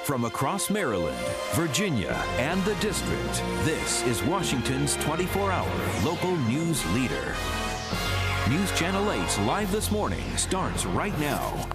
From across Maryland, Virginia, and the District, this is Washington's 24-hour local news leader. News Channel 8's Live This Morning starts right now.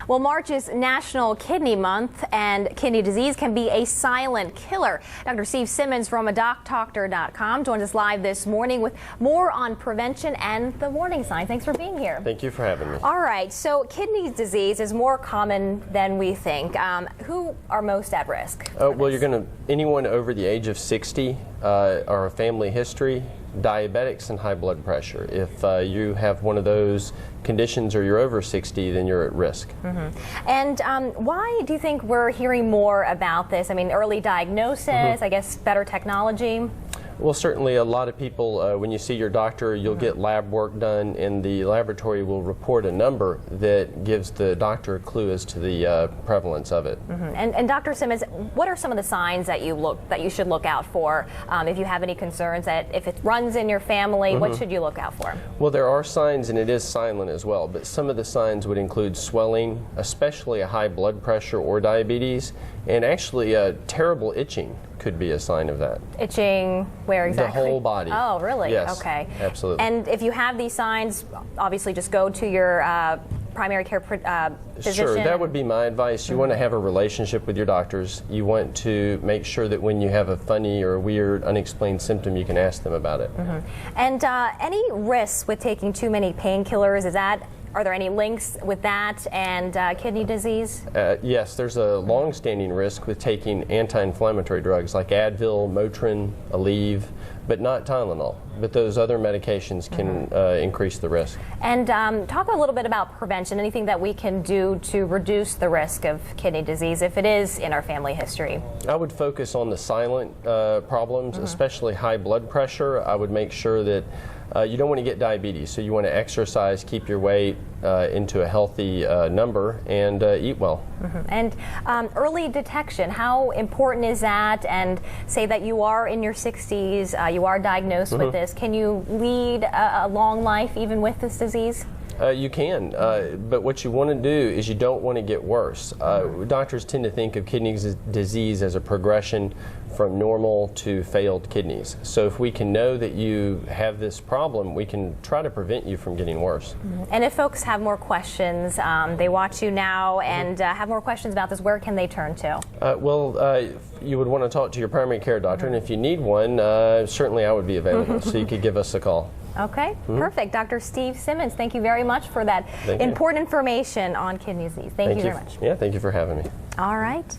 Well, March is National Kidney Month, and kidney disease can be a silent killer. Dr. Steve Simmons from DocTalker.com joins us live this morning with more on prevention and the warning signs. Thanks for being here. Thank you for having me. All right, so kidney disease is more common than we think. Who are most at risk? Well, anyone over the age of 60 or a family history, diabetics, and high blood pressure. If you have one of those conditions or you're over 60, then you're at risk. Mm-hmm. And why do you think we're hearing more about this? I mean, early diagnosis, I guess better technology? Well, certainly a lot of people, when you see your doctor, you'll get lab work done, and the laboratory will report a number that gives the doctor a clue as to the prevalence of it. And Dr. Simmons, what are some of the signs that you should look out for if you have any concerns that if it runs in your family, what should you look out for? Well, there are signs, and it is silent as well, but some of the signs would include swelling, especially a high blood pressure or diabetes, and actually terrible itching could be a sign of that. Itching where exactly? The whole body. Oh, really? Yes. Okay. Absolutely. And if you have these signs, obviously just go to your primary care physician. Sure, that would be my advice. You want to have a relationship with your doctors. You want to make sure that when you have a funny or weird, unexplained symptom, you can ask them about it. And any risks with taking too many painkillers? Are there any links with that and kidney disease? Yes, there's a long-standing risk with taking anti-inflammatory drugs like Advil, Motrin, Aleve, but not Tylenol. But those other medications can increase the risk. And talk a little bit about prevention, anything that we can do to reduce the risk of kidney disease if it is in our family history. I would focus on the silent problems, especially high blood pressure. I would make sure that you don't want to get diabetes, so you want to exercise, keep your weight into a healthy number, and eat well. And early detection, how important is that? And say that you are in your 60s, you are diagnosed with this. Can you lead a long life even with this disease? You can, but what you want to do is you don't want to get worse. Doctors tend to think of kidney disease as a progression from normal to failed kidneys. So if we can know that you have this problem, we can try to prevent you from getting worse. And if folks have more questions, they watch you now and have more questions about this, where can they turn to? You would want to talk to your primary care doctor, and if you need one, certainly I would be available, so you could give us a call. Okay, perfect. Dr. Steve Simmons, thank you very much for that important information on kidney disease. Thank you very much. Yeah, thank you for having me. All right.